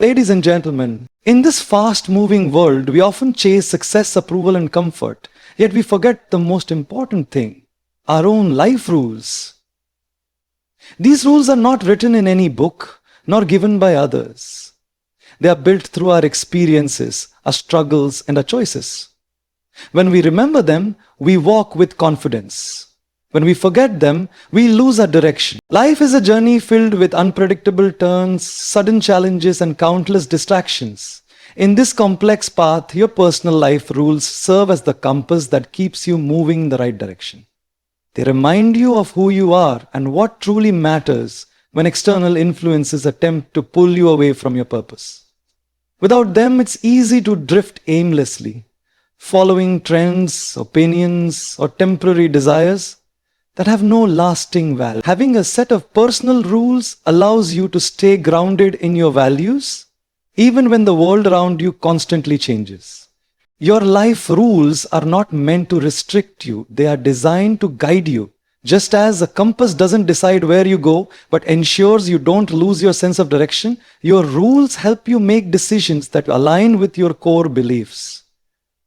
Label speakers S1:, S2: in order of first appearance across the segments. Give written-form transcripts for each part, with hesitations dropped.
S1: Ladies and gentlemen, in this fast-moving world, we often chase success, approval, and comfort, yet we forget the most important thing, our own life rules. These rules are not written in any book, nor given by others. They are built through our experiences, our struggles, and our choices. When we remember them, we walk with confidence. When we forget them, we lose our direction. Life is a journey filled with unpredictable turns, sudden challenges, and countless distractions. In this complex path, your personal life rules serve as the compass that keeps you moving in the right direction. They remind you of who you are and what truly matters when external influences attempt to pull you away from your purpose. Without them, it's easy to drift aimlessly, following trends, opinions, or temporary desires that have no lasting value. Having a set of personal rules allows you to stay grounded in your values, even when the world around you constantly changes. Your life rules are not meant to restrict you, they are designed to guide you. Just as a compass doesn't decide where you go, but ensures you don't lose your sense of direction, your rules help you make decisions that align with your core beliefs.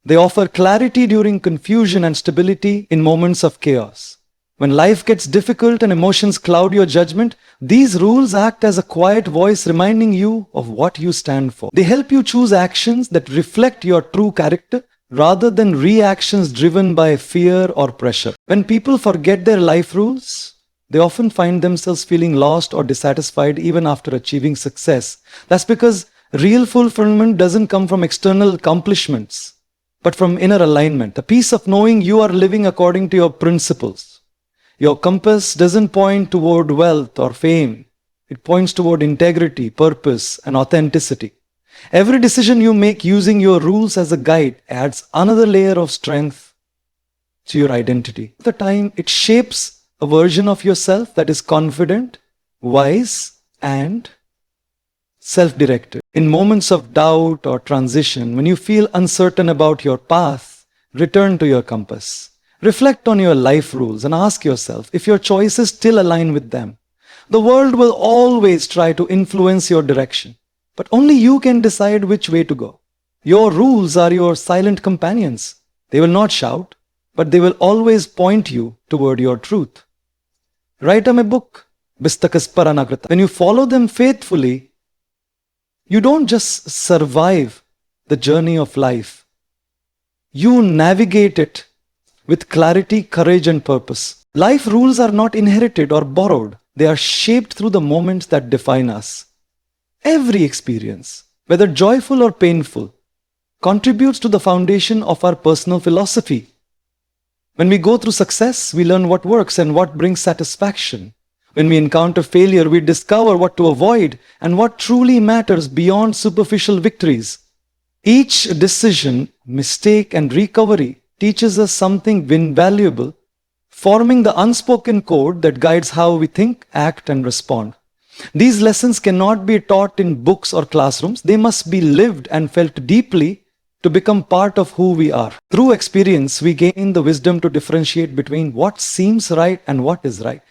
S1: They offer clarity during confusion and stability in moments of chaos. When life gets difficult and emotions cloud your judgment, these rules act as a quiet voice reminding you of what you stand for. They help you choose actions that reflect your true character rather than reactions driven by fear or pressure. When people forget their life rules, they often find themselves feeling lost or dissatisfied even after achieving success. That's because real fulfillment doesn't come from external accomplishments, but from inner alignment, the peace of knowing you are living according to your principles. Your compass doesn't point toward wealth or fame. It points toward integrity, purpose, and authenticity. Every decision you make using your rules as a guide adds another layer of strength to your identity. At the time, it shapes a version of yourself that is confident, wise, and self-directed. In moments of doubt or transition, when you feel uncertain about your path, return to your compass. Reflect on your life rules and ask yourself if your choices still align with them. The world will always try to influence your direction, but only you can decide which way to go. Your rules are your silent companions. They will not shout, but they will always point you toward your truth. Write them a book, Bistakas Paranagrata. When you follow them faithfully, you don't just survive the journey of life. You navigate it with clarity, courage, and purpose. Life rules are not inherited or borrowed. They are shaped through the moments that define us. Every experience, whether joyful or painful, contributes to the foundation of our personal philosophy. When we go through success, we learn what works and what brings satisfaction. When we encounter failure, we discover what to avoid and what truly matters beyond superficial victories. Each decision, mistake, and recovery teaches us something invaluable, forming the unspoken code that guides how we think, act, and respond. These lessons cannot be taught in books or classrooms. They must be lived and felt deeply to become part of who we are. Through experience, we gain the wisdom to differentiate between what seems right and what is right.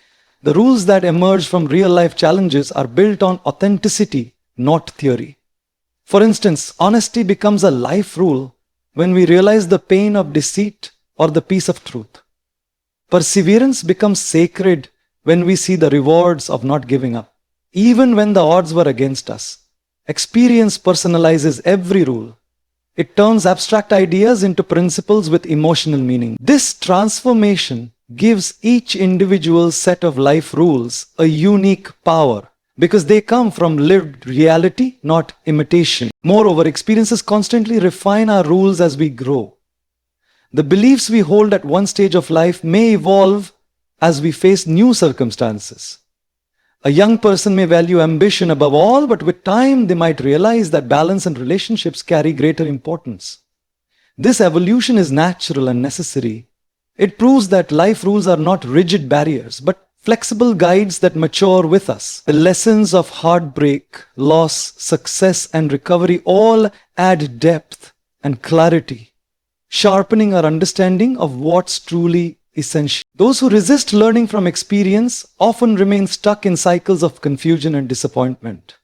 S1: The rules that emerge from real-life challenges are built on authenticity, not theory. For instance, honesty becomes a life rule when we realize the pain of deceit or the peace of truth. Perseverance becomes sacred when we see the rewards of not giving up, even when the odds were against us. Experience personalizes every rule. It turns abstract ideas into principles with emotional meaning. This transformation gives each individual set of life rules a unique power, because they come from lived reality, not imitation. Moreover, experiences constantly refine our rules as we grow. The beliefs we hold at one stage of life may evolve as we face new circumstances. A young person may value ambition above all, but with time they might realize that balance and relationships carry greater importance. This evolution is natural and necessary. It proves that life rules are not rigid barriers, but flexible guides that mature with us. The lessons of heartbreak, loss, success, and recovery all add depth and clarity, sharpening our understanding of what's truly essential. Those who resist learning from experience often remain stuck in cycles of confusion and disappointment.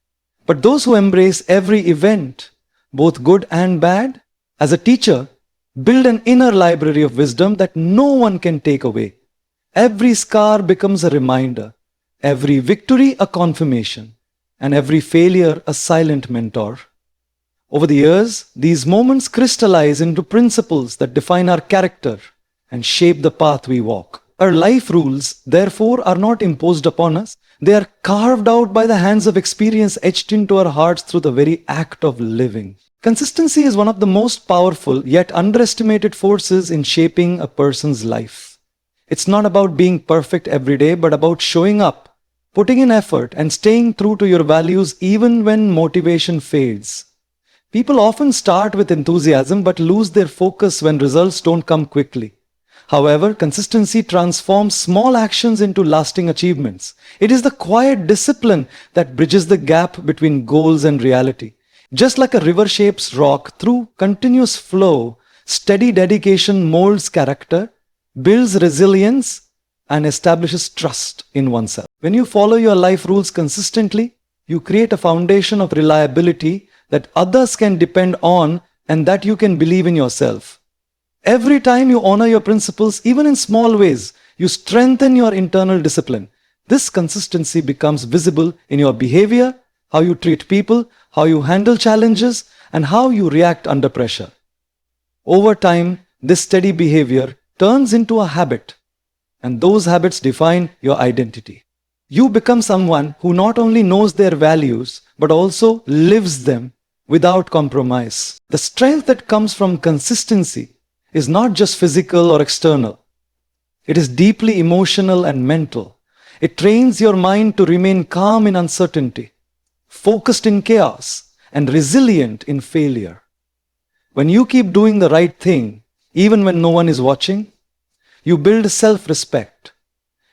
S1: But those who embrace every event, both good and bad, as a teacher, build an inner library of wisdom that no one can take away. Every scar becomes a reminder, every victory a confirmation, and every failure a silent mentor. Over the years, these moments crystallize into principles that define our character and shape the path we walk. Our life rules, therefore, are not imposed upon us. They are carved out by the hands of experience etched into our hearts through the very act of living. Consistency is one of the most powerful yet underestimated forces in shaping a person's life. It's not about being perfect every day, but about showing up, putting in effort, and staying true to your values even when motivation fades. People often start with enthusiasm but lose their focus when results don't come quickly. However, consistency transforms small actions into lasting achievements. It is the quiet discipline that bridges the gap between goals and reality. Just like a river shapes rock through continuous flow, steady dedication molds character, builds resilience, and establishes trust in oneself. When you follow your life rules consistently, you create a foundation of reliability that others can depend on and that you can believe in yourself. Every time you honor your principles, even in small ways, you strengthen your internal discipline. This consistency becomes visible in your behavior, how you treat people, how you handle challenges, and how you react under pressure. Over time, this steady behavior turns into a habit, and those habits define your identity. You become someone who not only knows their values, but also lives them without compromise. The strength that comes from consistency is not just physical or external. It is deeply emotional and mental. It trains your mind to remain calm in uncertainty, focused in chaos, and resilient in failure. When you keep doing the right thing, even when no one is watching, you build self-respect.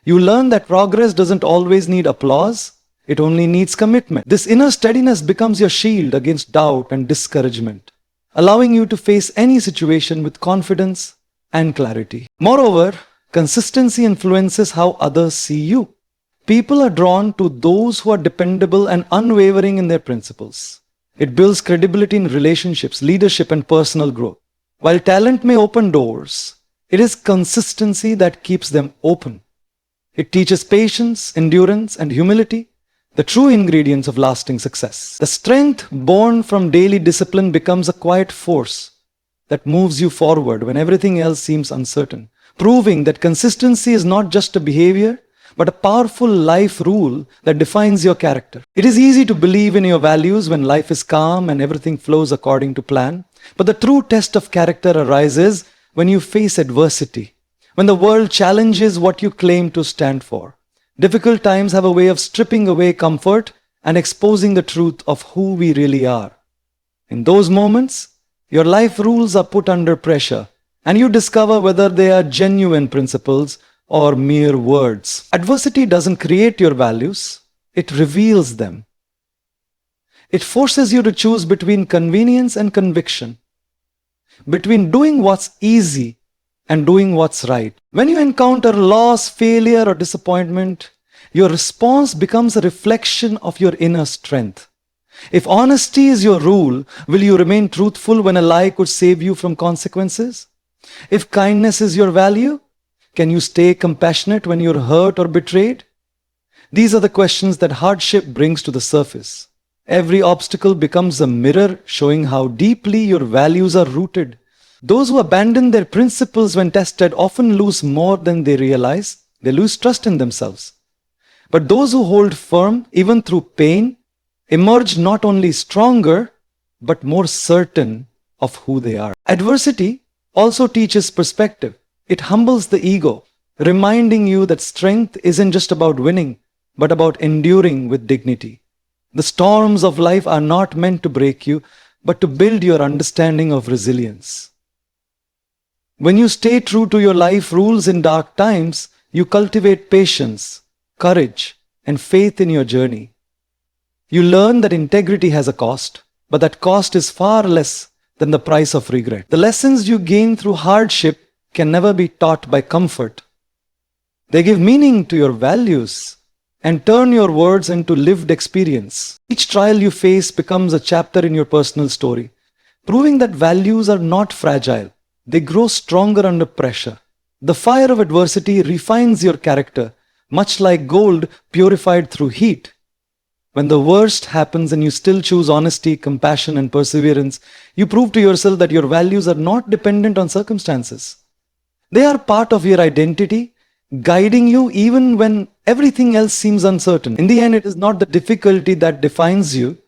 S1: You learn that progress doesn't always need applause, it only needs commitment. This inner steadiness becomes your shield against doubt and discouragement, allowing you to face any situation with confidence and clarity. Moreover, consistency influences how others see you. People are drawn to those who are dependable and unwavering in their principles. It builds credibility in relationships, leadership, and personal growth. While talent may open doors, it is consistency that keeps them open. It teaches patience, endurance, and humility, the true ingredients of lasting success. The strength born from daily discipline becomes a quiet force that moves you forward when everything else seems uncertain, proving that consistency is not just a behavior, but a powerful life rule that defines your character. It is easy to believe in your values when life is calm and everything flows according to plan, but the true test of character arises when you face adversity, when the world challenges what you claim to stand for. Difficult times have a way of stripping away comfort and exposing the truth of who we really are. In those moments, your life rules are put under pressure, and you discover whether they are genuine principles or mere words. Adversity doesn't create your values, it reveals them. It forces you to choose between convenience and conviction, between doing what's easy and doing what's right. When you encounter loss, failure, or disappointment, your response becomes a reflection of your inner strength. If honesty is your rule, will you remain truthful when a lie could save you from consequences? If kindness is your value, can you stay compassionate when you're hurt or betrayed? These are the questions that hardship brings to the surface. Every obstacle becomes a mirror showing how deeply your values are rooted. Those who abandon their principles when tested often lose more than they realize. They lose trust in themselves. But those who hold firm, even through pain, emerge not only stronger, but more certain of who they are. Adversity also teaches perspective. It humbles the ego, reminding you that strength isn't just about winning, but about enduring with dignity. The storms of life are not meant to break you, but to build your understanding of resilience. When you stay true to your life rules in dark times, you cultivate patience, courage, and faith in your journey. You learn that integrity has a cost, but that cost is far less than the price of regret. The lessons you gain through hardship can never be taught by comfort. They give meaning to your values and turn your words into lived experience. Each trial you face becomes a chapter in your personal story, proving that values are not fragile. They grow stronger under pressure. The fire of adversity refines your character, much like gold purified through heat. When the worst happens and you still choose honesty, compassion, and perseverance, you prove to yourself that your values are not dependent on circumstances. They are part of your identity, guiding you even when everything else seems uncertain. In the end, it is not the difficulty that defines you,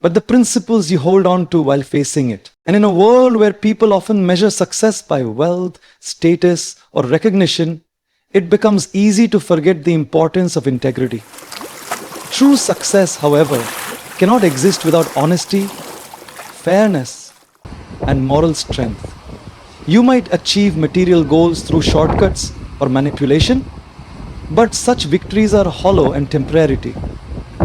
S1: but the principles you hold on to while facing it. And in a world where people often measure success by wealth, status, or recognition, it becomes easy to forget the importance of integrity. True success, however, cannot exist without honesty, fairness, and moral strength. You might achieve material goals through shortcuts or manipulation, but such victories are hollow and temporary.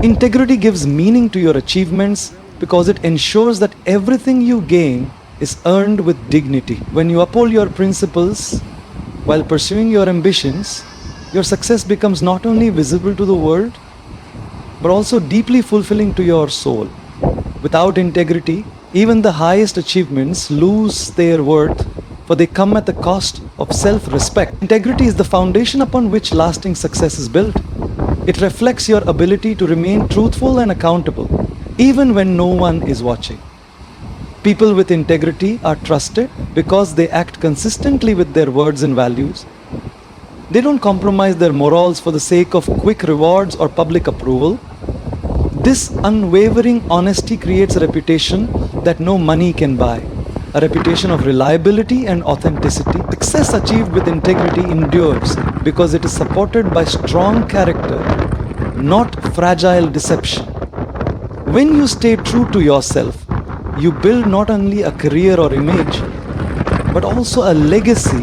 S1: Integrity gives meaning to your achievements because it ensures that everything you gain is earned with dignity. When you uphold your principles while pursuing your ambitions, your success becomes not only visible to the world, but also deeply fulfilling to your soul. Without integrity, even the highest achievements lose their worth, for they come at the cost of self-respect. Integrity is the foundation upon which lasting success is built. It reflects your ability to remain truthful and accountable, even when no one is watching. People with integrity are trusted because they act consistently with their words and values. They don't compromise their morals for the sake of quick rewards or public approval. This unwavering honesty creates a reputation that no money can buy, a reputation of reliability and authenticity. Success achieved with integrity endures because it is supported by strong character, not fragile deception. When you stay true to yourself, you build not only a career or image, but also a legacy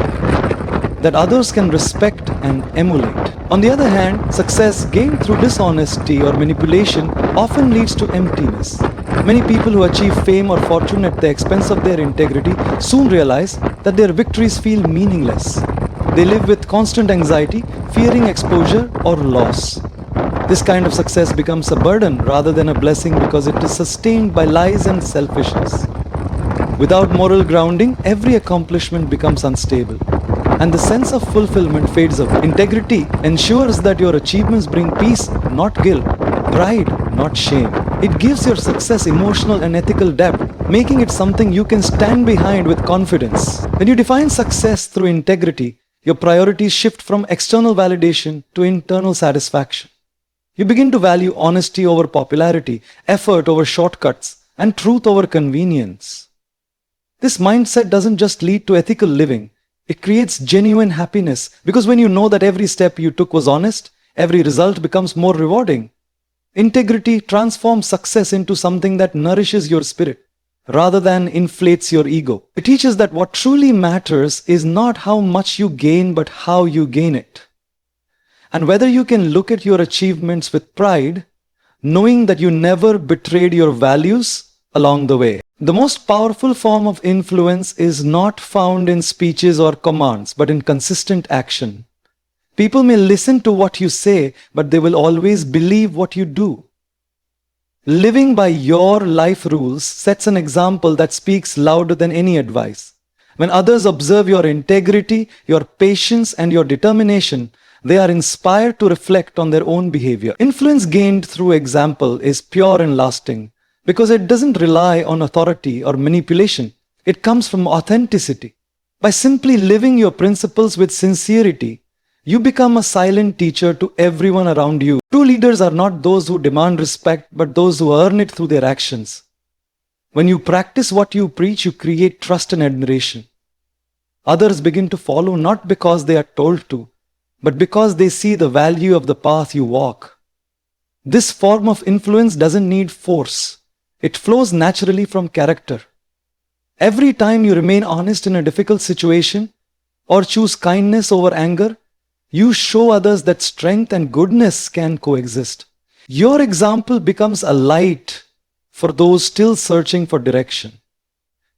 S1: that others can respect and emulate. On the other hand, success gained through dishonesty or manipulation often leads to emptiness. Many people who achieve fame or fortune at the expense of their integrity soon realize that their victories feel meaningless. They live with constant anxiety, fearing exposure or loss. This kind of success becomes a burden rather than a blessing because it is sustained by lies and selfishness. Without moral grounding, every accomplishment becomes unstable, and the sense of fulfillment fades away. Integrity ensures that your achievements bring peace, not guilt, pride, not shame. It gives your success emotional and ethical depth, making it something you can stand behind with confidence. When you define success through integrity, your priorities shift from external validation to internal satisfaction. You begin to value honesty over popularity, effort over shortcuts, and truth over convenience. This mindset doesn't just lead to ethical living, it creates genuine happiness, because when you know that every step you took was honest, every result becomes more rewarding. Integrity transforms success into something that nourishes your spirit rather than inflates your ego. It teaches that what truly matters is not how much you gain, but how you gain it. And whether you can look at your achievements with pride, knowing that you never betrayed your values along the way. The most powerful form of influence is not found in speeches or commands, but in consistent action. People may listen to what you say, but they will always believe what you do. Living by your life rules sets an example that speaks louder than any advice. When others observe your integrity, your patience, and your determination, they are inspired to reflect on their own behavior. Influence gained through example is pure and lasting, because it doesn't rely on authority or manipulation. It comes from authenticity. By simply living your principles with sincerity, you become a silent teacher to everyone around you. True leaders are not those who demand respect, but those who earn it through their actions. When you practice what you preach, you create trust and admiration. Others begin to follow not because they are told to, but because they see the value of the path you walk. This form of influence doesn't need force. It flows naturally from character. Every time you remain honest in a difficult situation or choose kindness over anger, you show others that strength and goodness can coexist. Your example becomes a light for those still searching for direction,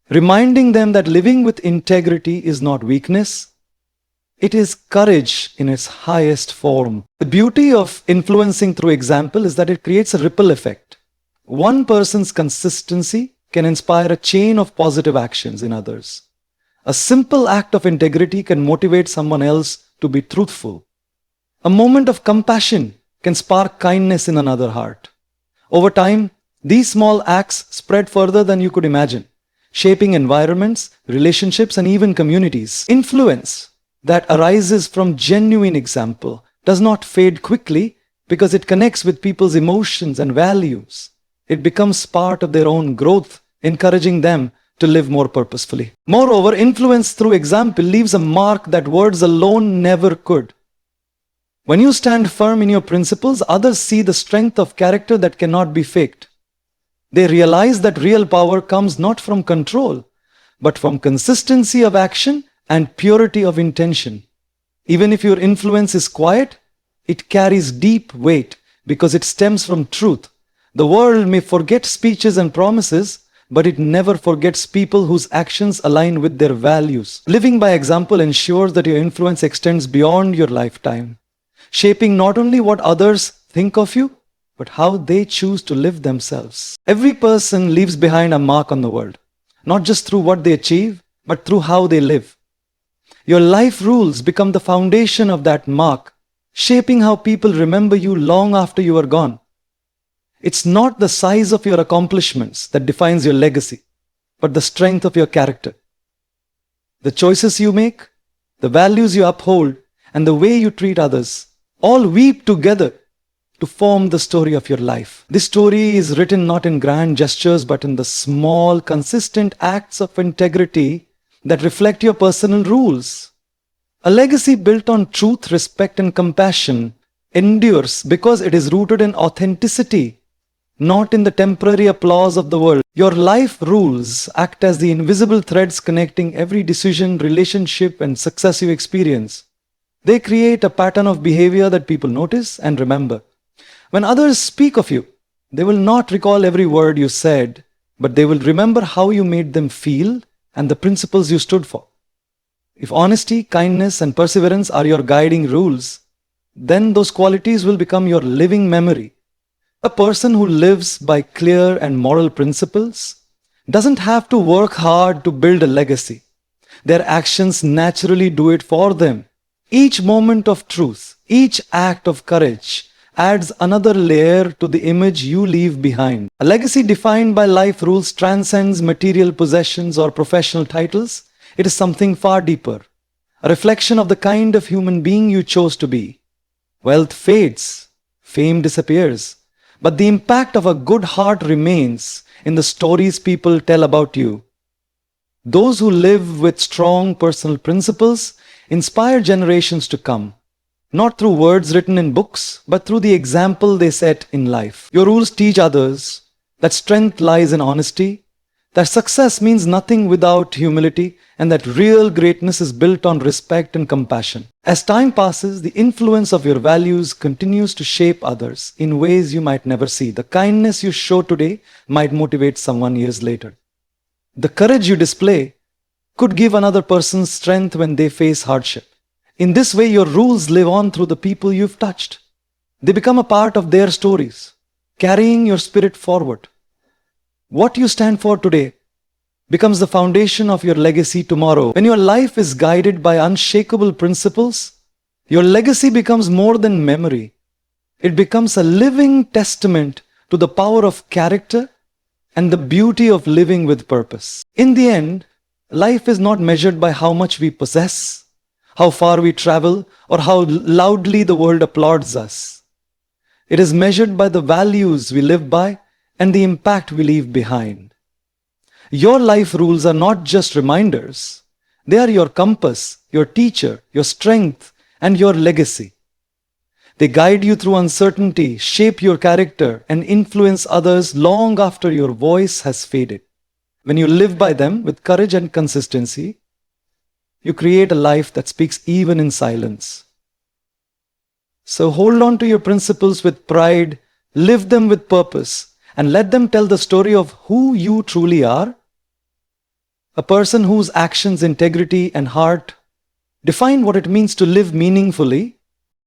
S1: reminding them that living with integrity is not weakness, It is courage in its highest form. The beauty of influencing through example is that it creates a ripple effect. One person's consistency can inspire a chain of positive actions in others. A simple act of integrity can motivate someone else to be truthful. A moment of compassion can spark kindness in another heart. Over time, these small acts spread further than you could imagine, shaping environments, relationships, and even communities. Influence that arises from genuine example does not fade quickly because it connects with people's emotions and values. It becomes part of their own growth, encouraging them to live more purposefully. Moreover, influence through example leaves a mark that words alone never could. When you stand firm in your principles, others see the strength of character that cannot be faked. They realize that real power comes not from control, but from consistency of action and purity of intention. Even if your influence is quiet, it carries deep weight because it stems from truth. The world may forget speeches and promises, but it never forgets people whose actions align with their values. Living by example ensures that your influence extends beyond your lifetime, shaping not only what others think of you, but how they choose to live themselves. Every person leaves behind a mark on the world, not just through what they achieve, but through how they live. Your life rules become the foundation of that mark, shaping how people remember you long after you are gone. It's not the size of your accomplishments that defines your legacy, but the strength of your character. The choices you make, the values you uphold, and the way you treat others all weave together to form the story of your life. This story is written not in grand gestures, but in the small, consistent acts of integrity that reflect your personal rules. A legacy built on truth, respect, and compassion endures because it is rooted in authenticity, not in the temporary applause of the world. Your life rules act as the invisible threads connecting every decision, relationship, and success you experience. They create a pattern of behavior that people notice and remember. When others speak of you, they will not recall every word you said, but they will remember how you made them feel and the principles you stood for. If honesty, kindness, and perseverance are your guiding rules, then those qualities will become your living memory. A person who lives by clear and moral principles doesn't have to work hard to build a legacy. Their actions naturally do it for them. Each moment of truth, each act of courage adds another layer to the image you leave behind. A legacy defined by life rules transcends material possessions or professional titles. It is something far deeper, a reflection of the kind of human being you chose to be. Wealth fades, fame disappears, but the impact of a good heart remains in the stories people tell about you. Those who live with strong personal principles inspire generations to come, not through words written in books, but through the example they set in life. Your rules teach others that strength lies in honesty, that success means nothing without humility, and that real greatness is built on respect and compassion. As time passes, the influence of your values continues to shape others in ways you might never see. The kindness you show today might motivate someone years later. The courage you display could give another person strength when they face hardship. In this way, your rules live on through the people you've touched. They become a part of their stories, carrying your spirit forward. What you stand for today becomes the foundation of your legacy tomorrow. When your life is guided by unshakable principles, your legacy becomes more than memory. It becomes a living testament to the power of character and the beauty of living with purpose. In the end, life is not measured by how much we possess, how far we travel, or how loudly the world applauds us. It is measured by the values we live by and the impact we leave behind. Your life rules are not just reminders. They are your compass, your teacher, your strength, and your legacy. They guide you through uncertainty, shape your character, and influence others long after your voice has faded. When you live by them with courage and consistency, you create a life that speaks even in silence. So hold on to your principles with pride, live them with purpose, and let them tell the story of who you truly are. A person whose actions, integrity, and heart Define what it means to live meaningfully